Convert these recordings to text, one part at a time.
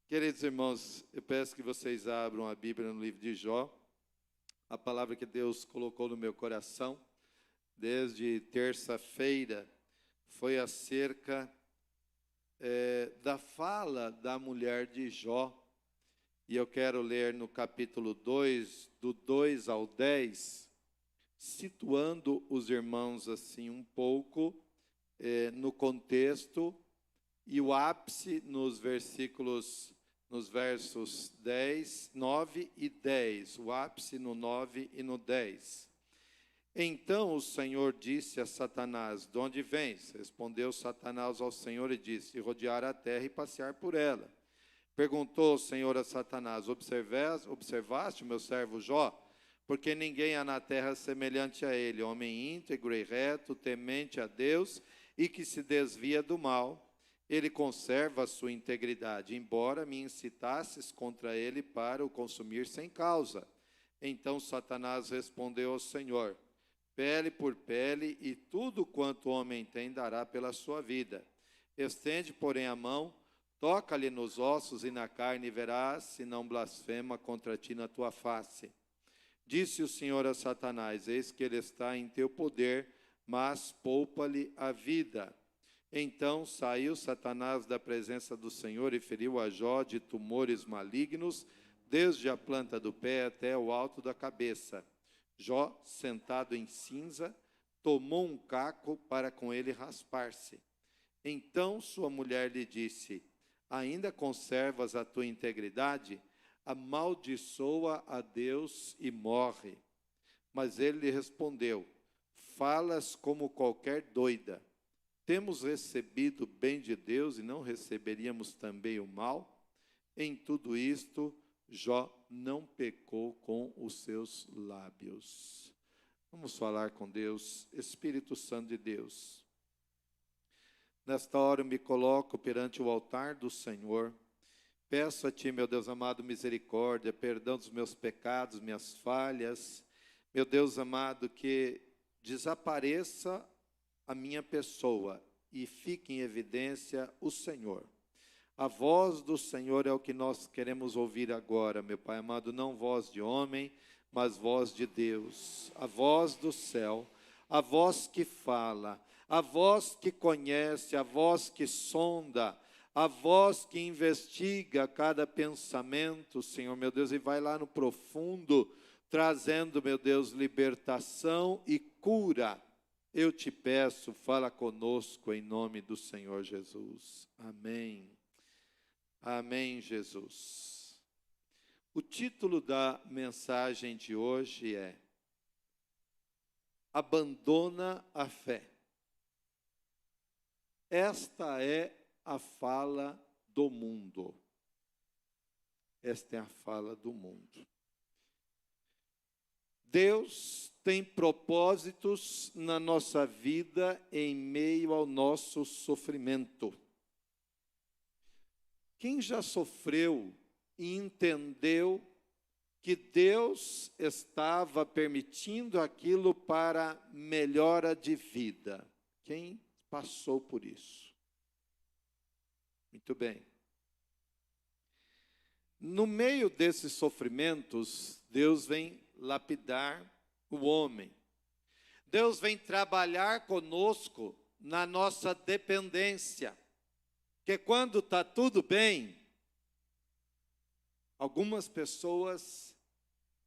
Queridos irmãos, eu peço que vocês abram a Bíblia no livro de Jó, a palavra que Deus colocou no meu coração, desde terça-feira, foi acerca da fala da mulher de Jó, e eu quero ler no capítulo 2, do 2 ao 10, situando os irmãos assim um pouco no contexto, e o ápice nos versos 10, 9 e 10, o ápice no 9 e no 10. Então o Senhor disse a Satanás: de onde vens? Respondeu Satanás ao Senhor e disse: de rodear a terra e passear por ela. Perguntou o Senhor a Satanás: observaste o meu servo Jó? Porque ninguém há na terra semelhante a ele, homem íntegro e reto, temente a Deus e que se desvia do mal. Ele conserva a sua integridade, embora me incitasses contra ele para o consumir sem causa. Então Satanás respondeu ao Senhor: pele por pele, e tudo quanto o homem tem dará pela sua vida. Estende, porém, a mão, toca-lhe nos ossos e na carne, e verás se não blasfema contra ti na tua face. Disse o Senhor a Satanás: eis que ele está em teu poder, mas poupa-lhe a vida. Então saiu Satanás da presença do Senhor e feriu a Jó de tumores malignos, desde a planta do pé até o alto da cabeça. Jó, sentado em cinza, tomou um caco para com ele raspar-se. Então sua mulher lhe disse: ainda conservas a tua integridade? Amaldiçoa a Deus e morre. Mas ele lhe respondeu: falas como qualquer doida. Temos recebido o bem de Deus e não receberíamos também o mal? Em tudo isto, Jó não pecou com os seus lábios. Vamos falar com Deus. Espírito Santo de Deus, nesta hora eu me coloco perante o altar do Senhor. Peço a Ti, meu Deus amado, misericórdia, perdão dos meus pecados, minhas falhas. Meu Deus amado, que desapareça a minha pessoa e fique em evidência o Senhor. A voz do Senhor é o que nós queremos ouvir agora, meu Pai amado, não voz de homem, mas voz de Deus, a voz do céu, a voz que fala, a voz que conhece, a voz que sonda, a voz que investiga cada pensamento, Senhor, meu Deus, e vai lá no profundo, trazendo, meu Deus, libertação e cura. Eu te peço, fala conosco em nome do Senhor Jesus. Amém. Amém, Jesus. O título da mensagem de hoje é: abandona a fé. Esta é a fala do mundo. Esta é a fala do mundo. Deus tem propósitos na nossa vida em meio ao nosso sofrimento. Quem já sofreu e entendeu que Deus estava permitindo aquilo para melhora de vida? Quem passou por isso? Muito bem. No meio desses sofrimentos, Deus vem lapidar o homem. Deus vem trabalhar conosco na nossa dependência. Porque quando está tudo bem, algumas pessoas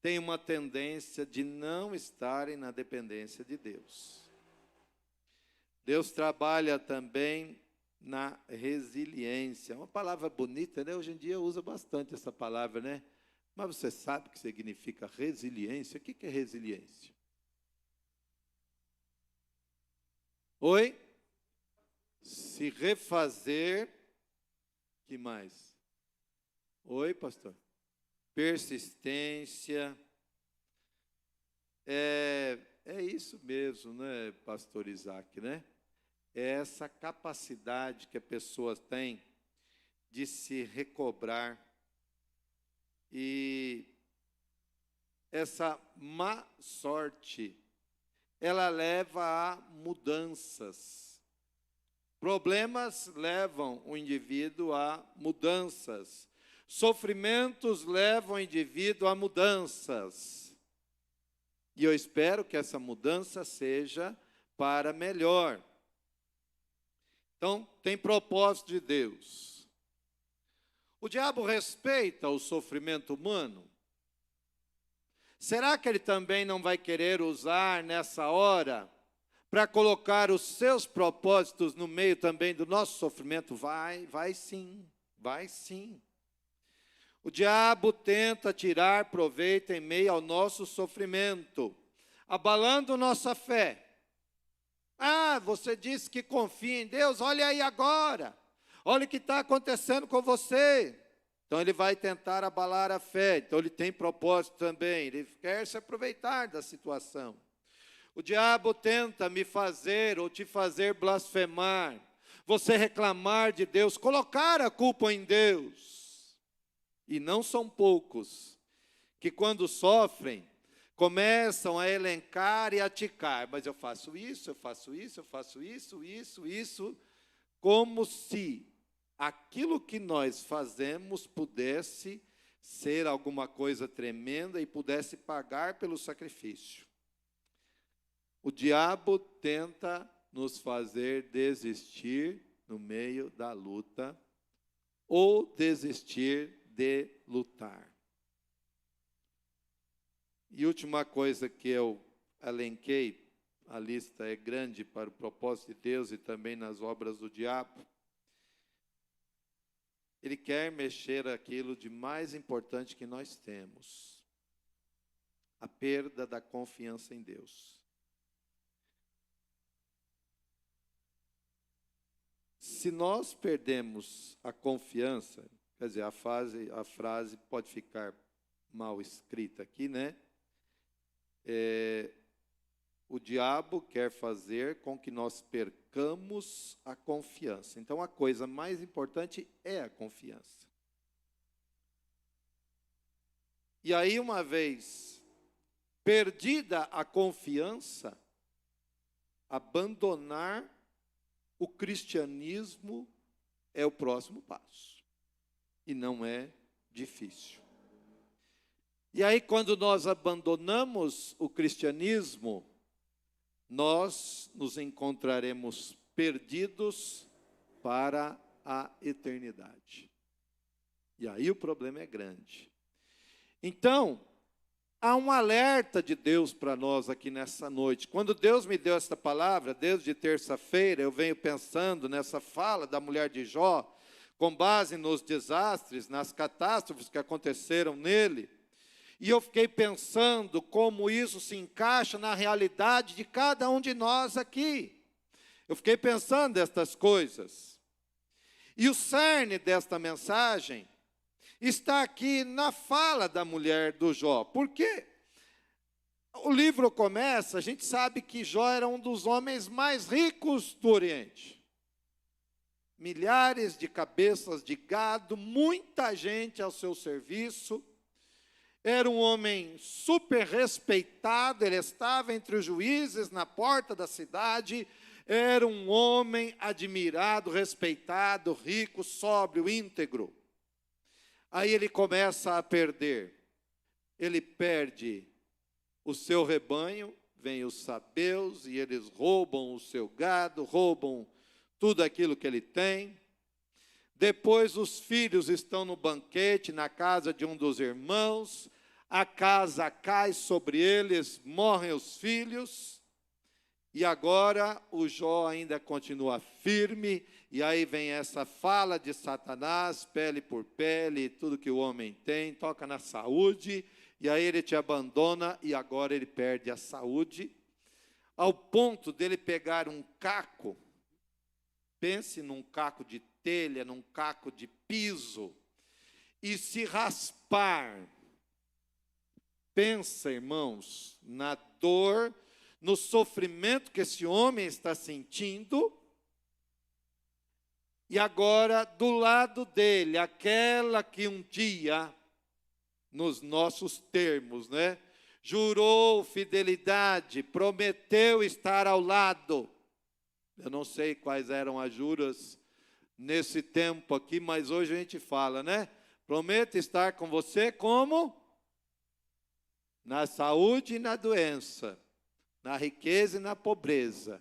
têm uma tendência de não estarem na dependência de Deus. Deus trabalha também na resiliência. Uma palavra bonita, né? Hoje em dia usa bastante essa palavra, né? Mas você sabe o que significa resiliência? O que é resiliência? Oi? Se refazer. Que mais? Oi, pastor? Persistência. É isso mesmo, né, pastor Isaac, né? É essa capacidade que a pessoa tem de se recobrar. E essa má sorte, ela leva a mudanças. Problemas levam o indivíduo a mudanças. Sofrimentos levam o indivíduo a mudanças. E eu espero que essa mudança seja para melhor. Então, tem propósito de Deus. O diabo respeita o sofrimento humano? Será que ele também não vai querer usar nessa hora para colocar os seus propósitos no meio também do nosso sofrimento? Vai sim, vai sim. O diabo tenta tirar proveito em meio ao nosso sofrimento, abalando nossa fé. Ah, você disse que confia em Deus, olha aí agora, olha o que está acontecendo com você. Então ele vai tentar abalar a fé, então ele tem propósito também, ele quer se aproveitar da situação. O diabo tenta me fazer ou te fazer blasfemar, você reclamar de Deus, colocar a culpa em Deus. E não são poucos que quando sofrem, começam a elencar e a ticar, mas eu faço isso, eu faço isso, eu faço isso, como se aquilo que nós fazemos pudesse ser alguma coisa tremenda e pudesse pagar pelo sacrifício. O diabo tenta nos fazer desistir no meio da luta ou desistir de lutar. E última coisa que eu elenquei, a lista é grande para o propósito de Deus e também nas obras do diabo. Ele quer mexer aquilo de mais importante que nós temos, a perda da confiança em Deus. Se nós perdemos a confiança, quer dizer, a frase pode ficar mal escrita aqui, né? O diabo quer fazer com que nós percamos a confiança. Então, a coisa mais importante é a confiança. E aí, uma vez perdida a confiança, abandonar o cristianismo é o próximo passo. E não é difícil. E aí, quando nós abandonamos o cristianismo, nós nos encontraremos perdidos para a eternidade. E aí o problema é grande. Então, há um alerta de Deus para nós aqui nessa noite. Quando Deus me deu essa palavra, desde terça-feira, eu venho pensando nessa fala da mulher de Jó, com base nos desastres, nas catástrofes que aconteceram nele. E eu fiquei pensando como isso se encaixa na realidade de cada um de nós aqui. Eu fiquei pensando nestas coisas. E o cerne desta mensagem está aqui na fala da mulher do Jó. Porque o livro começa, a gente sabe que Jó era um dos homens mais ricos do Oriente. Milhares de cabeças de gado, muita gente ao seu serviço. Era um homem super respeitado, ele estava entre os juízes na porta da cidade, era um homem admirado, respeitado, rico, sóbrio, íntegro. Aí ele começa a perder, ele perde o seu rebanho, vem os sabeus e eles roubam o seu gado, roubam tudo aquilo que ele tem. Depois os filhos estão no banquete, na casa de um dos irmãos, a casa cai sobre eles, morrem os filhos, e agora o Jó ainda continua firme, e aí vem essa fala de Satanás, pele por pele, tudo que o homem tem, toca na saúde, e aí ele te abandona, e agora ele perde a saúde, ao ponto dele pegar um caco, pense num caco de telha, num caco de piso, e se raspar. Pensa, irmãos, na dor, no sofrimento que esse homem está sentindo, e agora, do lado dele, aquela que um dia, nos nossos termos, né, jurou fidelidade, prometeu estar ao lado. Eu não sei quais eram as juras nesse tempo aqui, mas hoje a gente fala, né? Prometo estar com você como? Na saúde e na doença, na riqueza e na pobreza.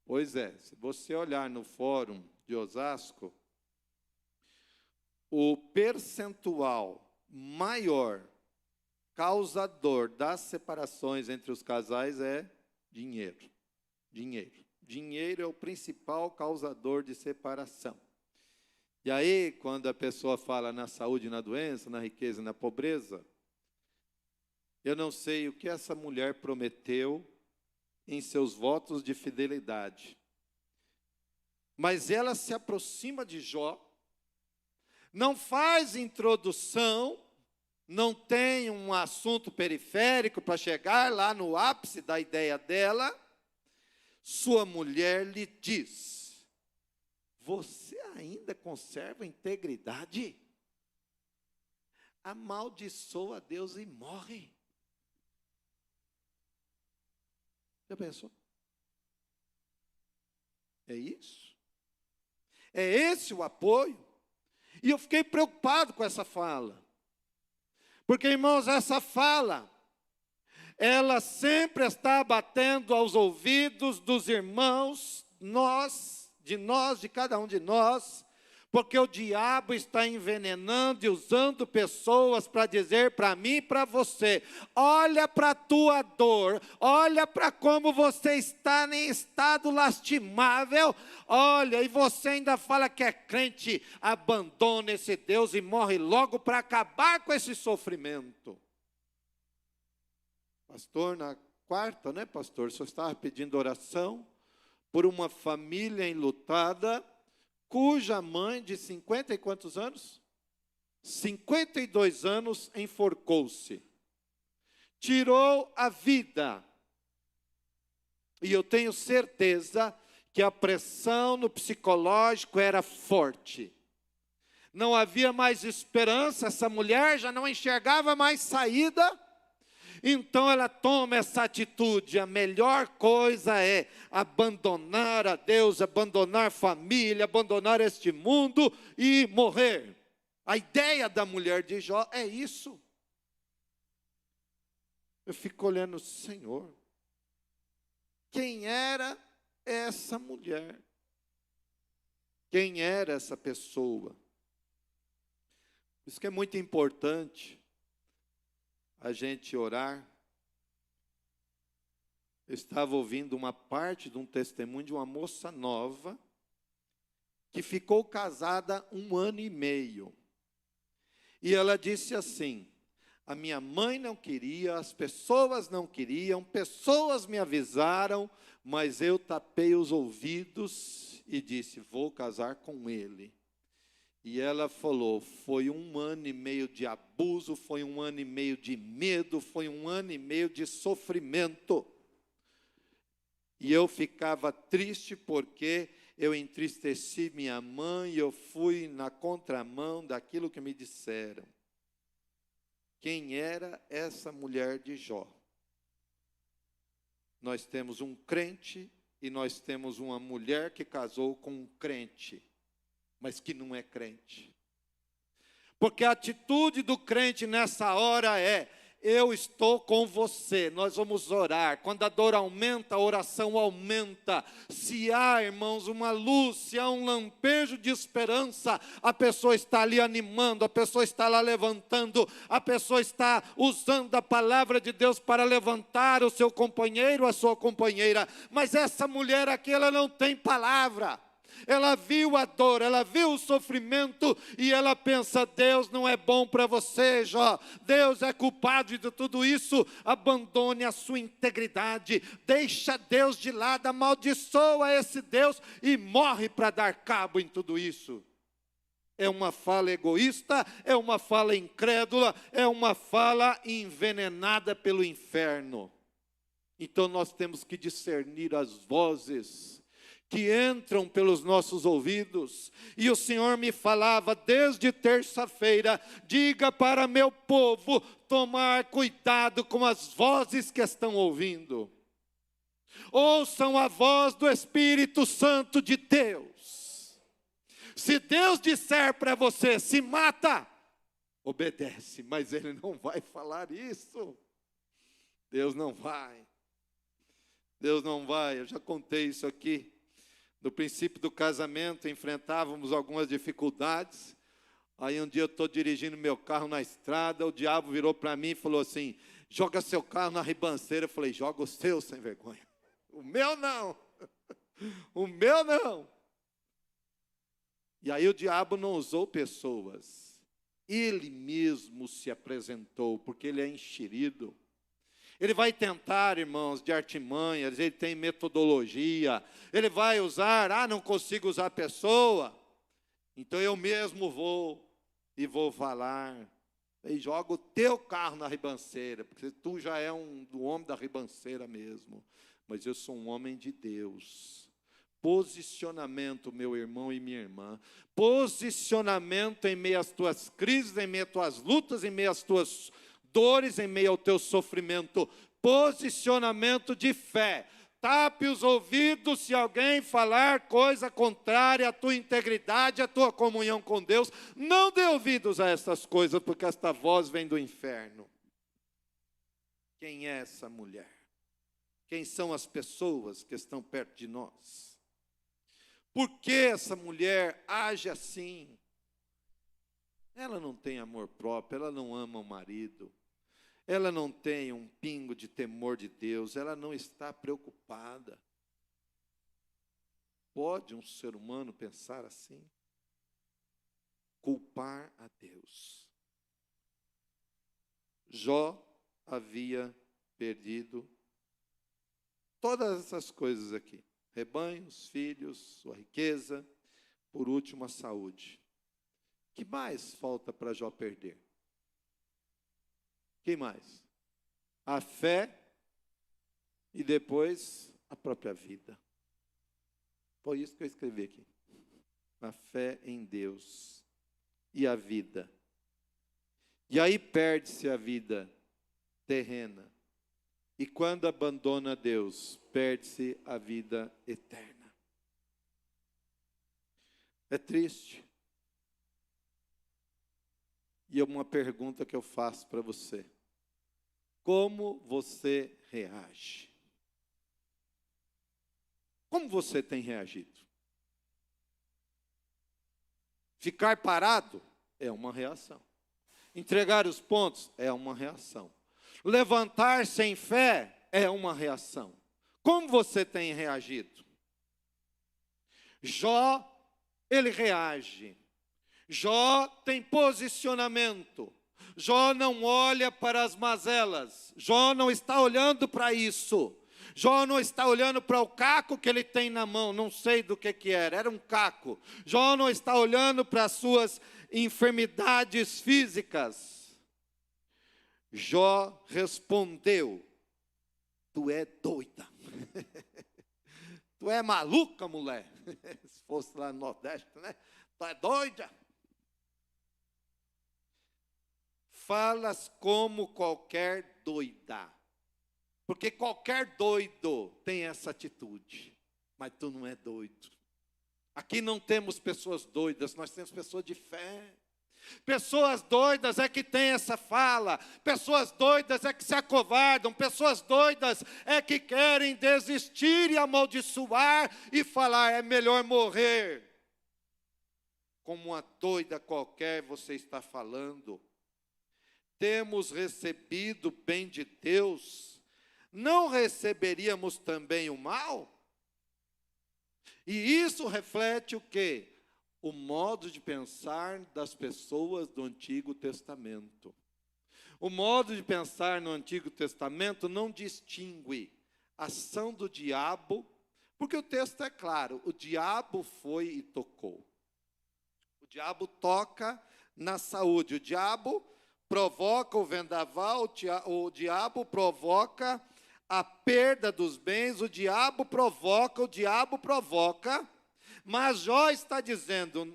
Pois é, se você olhar no fórum de Osasco, o percentual maior causador das separações entre os casais é dinheiro. Dinheiro. Dinheiro é o principal causador de separação. E aí, quando a pessoa fala na saúde e na doença, na riqueza e na pobreza, eu não sei o que essa mulher prometeu em seus votos de fidelidade. Mas ela se aproxima de Jó, não faz introdução, não tem um assunto periférico para chegar lá no ápice da ideia dela. Sua mulher lhe diz: você ainda conserva integridade? Amaldiçoa a Deus e morre. Já pensou? É isso? É esse o apoio? E eu fiquei preocupado com essa fala. Porque, irmãos, essa fala, ela sempre está batendo aos ouvidos dos irmãos, de cada um de nós, porque o diabo está envenenando e usando pessoas para dizer para mim e para você: olha para a tua dor, olha para como você está em estado lastimável, olha, e você ainda fala que é crente, abandona esse Deus e morre logo para acabar com esse sofrimento. Pastor, na quarta, né, pastor, o senhor estava pedindo oração por uma família enlutada, cuja mãe de 50 e quantos anos? 52 anos enforcou-se. Tirou a vida. E eu tenho certeza que a pressão no psicológico era forte. Não havia mais esperança, essa mulher já não enxergava mais saída. Então ela toma essa atitude. A melhor coisa é abandonar a Deus, abandonar a família, abandonar este mundo e morrer. A ideia da mulher de Jó é isso. Eu fico olhando, Senhor, quem era essa mulher? Quem era essa pessoa? Isso que é muito importante a gente orar. Eu estava ouvindo uma parte de um testemunho de uma moça nova que ficou casada 1 ano e meio. E ela disse assim: a minha mãe não queria, as pessoas não queriam, pessoas me avisaram, mas eu tapei os ouvidos e disse: vou casar com ele. E ela falou: foi 1 ano e meio de abuso, foi 1 ano e meio de medo, foi 1 ano e meio de sofrimento. E eu ficava triste porque eu entristeci minha mãe e eu fui na contramão daquilo que me disseram. Quem era essa mulher de Jó? Nós temos um crente e nós temos uma mulher que casou com um crente, mas que não é crente. Porque a atitude do crente nessa hora é: eu estou com você, nós vamos orar. Quando a dor aumenta, a oração aumenta. Se há, irmãos, uma luz, se há um lampejo de esperança, a pessoa está ali animando, a pessoa está lá levantando, a pessoa está usando a palavra de Deus para levantar o seu companheiro, a sua companheira. Mas essa mulher aqui, ela não tem palavra. Ela viu a dor, ela viu o sofrimento e ela pensa: Deus não é bom para você, Jó. Deus é culpado de tudo isso. Abandone a sua integridade, deixa Deus de lado, amaldiçoa esse Deus e morre para dar cabo em tudo isso. É uma fala egoísta, é uma fala incrédula, é uma fala envenenada pelo inferno. Então nós temos que discernir as vozes que entram pelos nossos ouvidos. E o Senhor me falava desde terça-feira: diga para meu povo tomar cuidado com as vozes que estão ouvindo. Ouçam a voz do Espírito Santo de Deus. Se Deus disser para você: se mata, obedece, mas ele não vai falar isso. Deus não vai. Deus não vai. Eu já contei isso aqui. No princípio do casamento, enfrentávamos algumas dificuldades. Aí um dia eu estou dirigindo meu carro na estrada, o diabo virou para mim e falou assim: joga seu carro na ribanceira. Eu falei: joga o seu, sem vergonha. O meu não. O meu não. E aí o diabo não usou pessoas. Ele mesmo se apresentou, porque ele é enxerido. Ele vai tentar, irmãos, de artimanhas, ele tem metodologia. Ele vai usar, não consigo usar a pessoa, então eu mesmo vou falar. E joga o teu carro na ribanceira, porque tu já é um homem da ribanceira mesmo. Mas eu sou um homem de Deus. Posicionamento, meu irmão e minha irmã. Posicionamento em meio às tuas crises, em meio às tuas lutas, em meio às tuas dores, em meio ao teu sofrimento. Posicionamento de fé. Tape os ouvidos se alguém falar coisa contrária à tua integridade, à tua comunhão com Deus. Não dê ouvidos a essas coisas, porque esta voz vem do inferno. Quem é essa mulher? Quem são as pessoas que estão perto de nós? Por que essa mulher age assim? Ela não tem amor próprio, ela não ama o marido. Ela não tem um pingo de temor de Deus, ela não está preocupada. Pode um ser humano pensar assim? Culpar a Deus. Jó havia perdido todas essas coisas aqui: rebanhos, filhos, sua riqueza, por último a saúde. O que mais falta para Jó perder? Quem mais? A fé e depois a própria vida. Foi isso que eu escrevi aqui. A fé em Deus e a vida. E aí perde-se a vida terrena. E quando abandona Deus, perde-se a vida eterna. É triste. E é uma pergunta que eu faço para você: como você reage? Como você tem reagido? Ficar parado é uma reação. Entregar os pontos é uma reação. Levantar sem fé é uma reação. Como você tem reagido? Jó, ele reage. Jó tem posicionamento. Jó não olha para as mazelas. Jó não está olhando para isso. Jó não está olhando para o caco que ele tem na mão. Não sei do que era um caco. Jó não está olhando para as suas enfermidades físicas. Jó respondeu: tu é doida. Tu é maluca, mulher. Se fosse lá no Nordeste, né? Tu é doida. Falas como qualquer doida. Porque qualquer doido tem essa atitude. Mas tu não é doido. Aqui não temos pessoas doidas, nós temos pessoas de fé. Pessoas doidas é que tem essa fala. Pessoas doidas é que se acovardam. Pessoas doidas é que querem desistir e amaldiçoar e falar: é melhor morrer. Como uma doida qualquer você está falando. Temos recebido o bem de Deus, não receberíamos também o mal? E isso reflete o quê? O modo de pensar das pessoas do Antigo Testamento. O modo de pensar no Antigo Testamento não distingue a ação do diabo, porque o texto é claro: o diabo foi e tocou. O diabo toca na saúde, o diabo provoca o vendaval, o diabo provoca a perda dos bens, o diabo provoca, mas Jó está dizendo: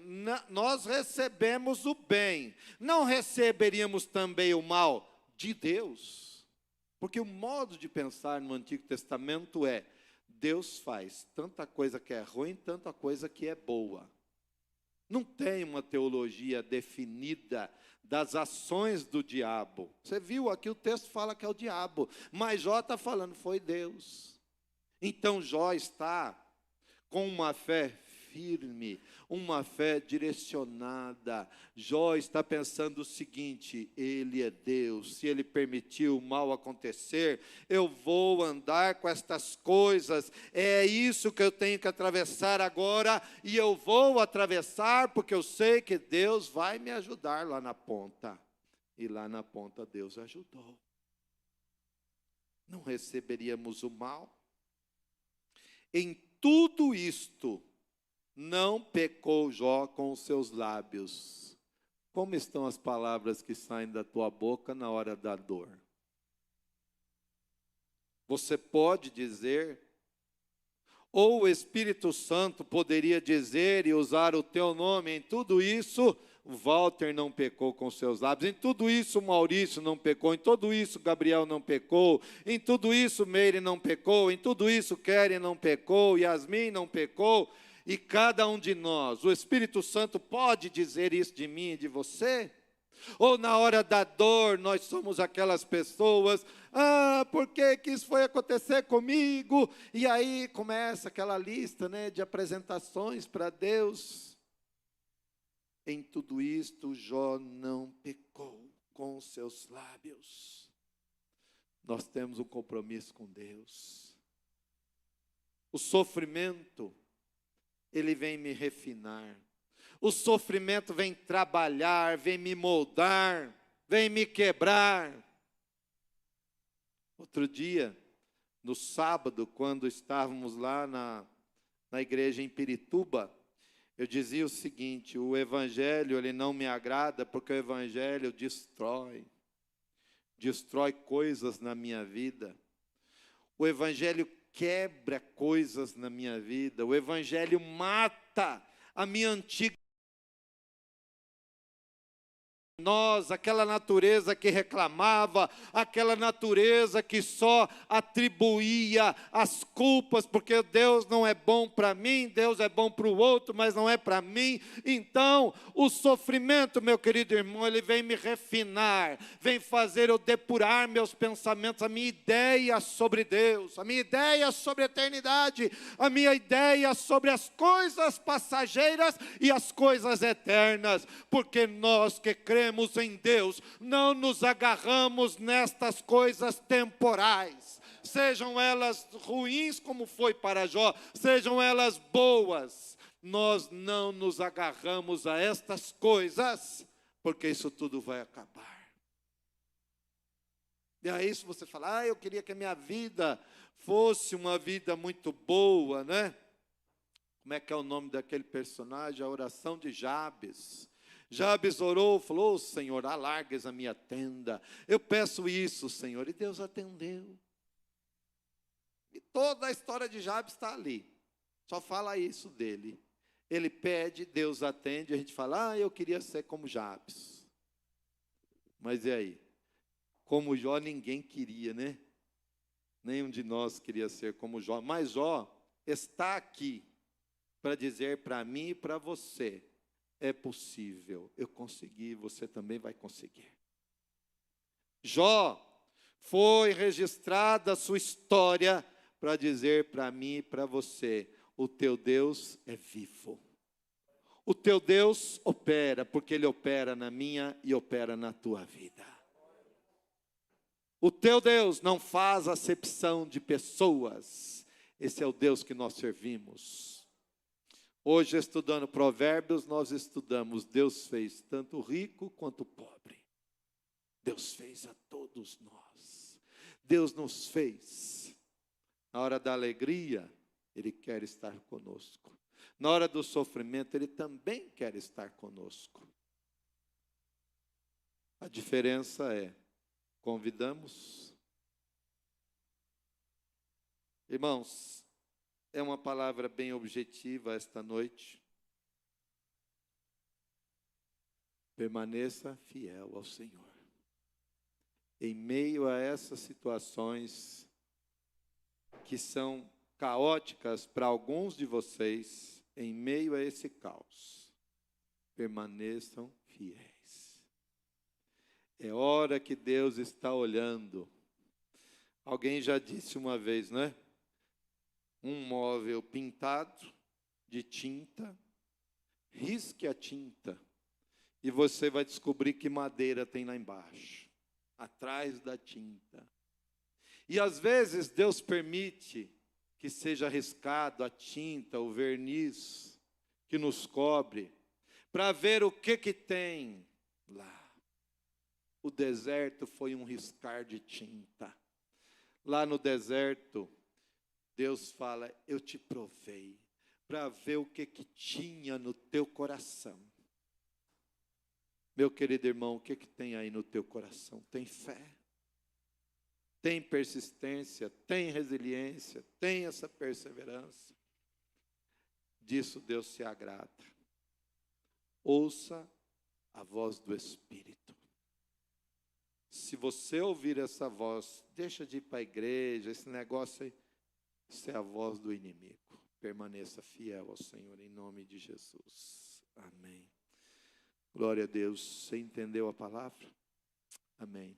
nós recebemos o bem, não receberíamos também o mal de Deus? Porque o modo de pensar no Antigo Testamento é: Deus faz tanta coisa que é ruim, tanta coisa que é boa. não tem uma teologia definida das ações do diabo. Você viu aqui, o texto fala que é o diabo, mas Jó está falando, foi Deus. Então Jó está com uma fé firme, uma fé direcionada. Jó está pensando o seguinte: Ele é Deus, se Ele permitiu o mal acontecer, eu vou andar com estas coisas, é isso que eu tenho que atravessar agora, e eu vou atravessar, porque eu sei que Deus vai me ajudar lá na ponta. E lá na ponta Deus ajudou. Não receberíamos o mal. Em tudo isto, não pecou Jó com os seus lábios. Como estão as palavras que saem da tua boca na hora da dor? Você pode dizer, ou o Espírito Santo poderia dizer e usar o teu nome, em tudo isso, Walter não pecou com seus lábios, em tudo isso Maurício não pecou, em tudo isso Gabriel não pecou, em tudo isso Meire não pecou, em tudo isso Keren não pecou, Yasmin não pecou. E cada um de nós, o Espírito Santo pode dizer isso de mim e de você? Ou na hora da dor, nós somos aquelas pessoas, por que isso foi acontecer comigo? E aí começa aquela lista, né, de apresentações para Deus. Em tudo isto, Jó não pecou com seus lábios. Nós temos um compromisso com Deus. O sofrimento, ele vem me refinar. O sofrimento vem trabalhar, vem me moldar, vem me quebrar. Outro dia, no sábado, quando estávamos lá na igreja em Pirituba, eu dizia o seguinte: o evangelho, ele não me agrada porque o evangelho destrói coisas na minha vida. O evangelho quebra coisas na minha vida. O evangelho mata a minha antiga aquela natureza que reclamava, aquela natureza que só atribuía as culpas, porque Deus não é bom para mim, Deus é bom para o outro, mas não é para mim. Então, o sofrimento, meu querido irmão, ele vem me refinar, vem fazer eu depurar meus pensamentos, a minha ideia sobre Deus, a minha ideia sobre a eternidade, a minha ideia sobre as coisas passageiras e as coisas eternas, porque nós que cremos em Deus, não nos agarramos nestas coisas temporais, sejam elas ruins como foi para Jó, sejam elas boas, nós não nos agarramos a estas coisas, porque isso tudo vai acabar. E aí se você fala, eu queria que a minha vida fosse uma vida muito boa, né? Como é que é o nome daquele personagem? A oração de Jabes. Jabes orou, falou, Senhor, alargues a minha tenda, eu peço isso, Senhor, e Deus atendeu. E toda a história de Jabes está ali, só fala isso dele. Ele pede, Deus atende, a gente fala, eu queria ser como Jabes. Mas e aí? Como Jó ninguém queria, né? Nenhum de nós queria ser como Jó, mas Jó está aqui para dizer para mim e para você, é possível, eu consegui, você também vai conseguir. Jó foi registrada a sua história para dizer para mim e para você, o teu Deus é vivo. O teu Deus opera, porque Ele opera na minha e opera na tua vida. O teu Deus não faz acepção de pessoas, esse é o Deus que nós servimos. Hoje, estudando Provérbios, nós estudamos, Deus fez tanto o rico quanto o pobre. Deus fez a todos nós. Deus nos fez. Na hora da alegria, Ele quer estar conosco. Na hora do sofrimento, Ele também quer estar conosco. A diferença é, convidamos? Irmãos, é uma palavra bem objetiva esta noite. Permaneça fiel ao Senhor. Em meio a essas situações que são caóticas para alguns de vocês, em meio a esse caos, permaneçam fiéis. É hora que Deus está olhando. Alguém já disse uma vez, né? Um móvel pintado de tinta, risque a tinta e você vai descobrir que madeira tem lá embaixo, atrás da tinta. E às vezes Deus permite que seja riscado a tinta, o verniz que nos cobre, para ver o que tem lá. O deserto foi um riscar de tinta. Lá no deserto, Deus fala, eu te provei, para ver o que tinha no teu coração. Meu querido irmão, o que tem aí no teu coração? Tem fé? Tem persistência? Tem resiliência? Tem essa perseverança? Disso Deus se agrada. Ouça a voz do Espírito. Se você ouvir essa voz, deixa de ir para a igreja, esse negócio aí, isso é a voz do inimigo. Permaneça fiel ao Senhor, em nome de Jesus. Amém. Glória a Deus. Você entendeu a palavra? Amém.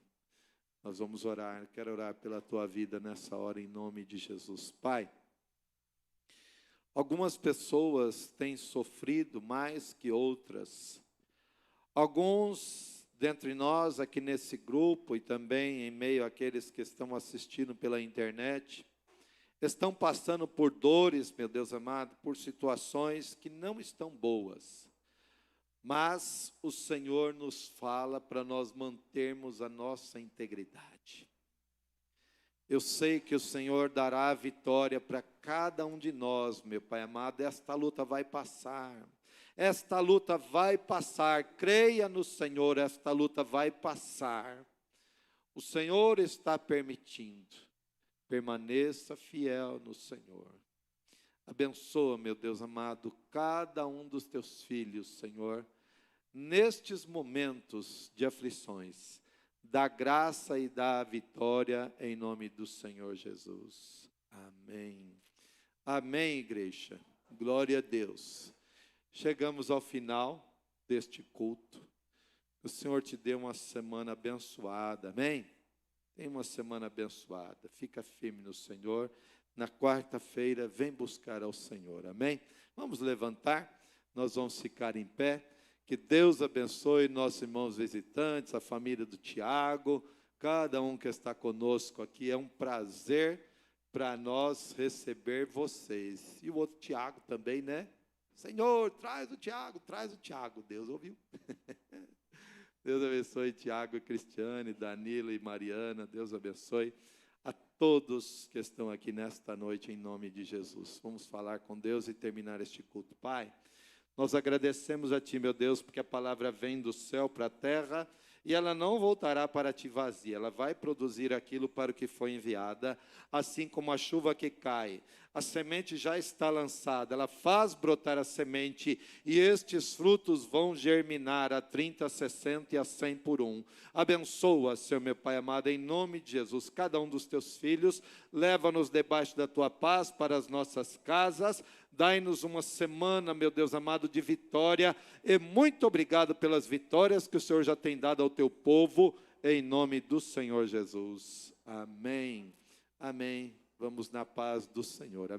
Nós vamos orar. Quero orar pela tua vida nessa hora, em nome de Jesus. Pai, algumas pessoas têm sofrido mais que outras. Alguns dentre nós, aqui nesse grupo, e também em meio àqueles que estão assistindo pela internet, estão passando por dores, meu Deus amado, por situações que não estão boas. Mas o Senhor nos fala para nós mantermos a nossa integridade. Eu sei que o Senhor dará a vitória para cada um de nós, meu Pai amado. Esta luta vai passar. Esta luta vai passar. Creia no Senhor, esta luta vai passar. O Senhor está permitindo. Permaneça fiel no Senhor. Abençoa, meu Deus amado, cada um dos teus filhos, Senhor, nestes momentos de aflições. Dá graça e dá vitória em nome do Senhor Jesus. Amém. Amém, igreja. Glória a Deus. Chegamos ao final deste culto. O Senhor te dê uma semana abençoada. Amém? Tenha uma semana abençoada. Fica firme no Senhor. Na quarta-feira, vem buscar ao Senhor. Amém? Vamos levantar. Nós vamos ficar em pé. Que Deus abençoe nossos irmãos visitantes, a família do Tiago, cada um que está conosco aqui. É um prazer para nós receber vocês. E o outro Tiago também, né? Senhor, traz o Tiago, traz o Tiago. Deus ouviu. Deus abençoe Tiago, Cristiane, Danilo e Mariana. Deus abençoe a todos que estão aqui nesta noite, em nome de Jesus. Vamos falar com Deus e terminar este culto. Pai, nós agradecemos a Ti, meu Deus, porque a palavra vem do céu para a terra e ela não voltará para Ti vazia. Ela vai produzir aquilo para o que foi enviada, assim como a chuva que cai. A semente já está lançada, ela faz brotar a semente e estes frutos vão germinar a 30, a 60 e a 100 por um. Abençoa, Senhor meu Pai amado, em nome de Jesus, cada um dos Teus filhos, leva-nos debaixo da Tua paz para as nossas casas, dai-nos uma semana, meu Deus amado, de vitória, e muito obrigado pelas vitórias que o Senhor já tem dado ao Teu povo, em nome do Senhor Jesus. Amém. Amém. Vamos na paz do Senhor.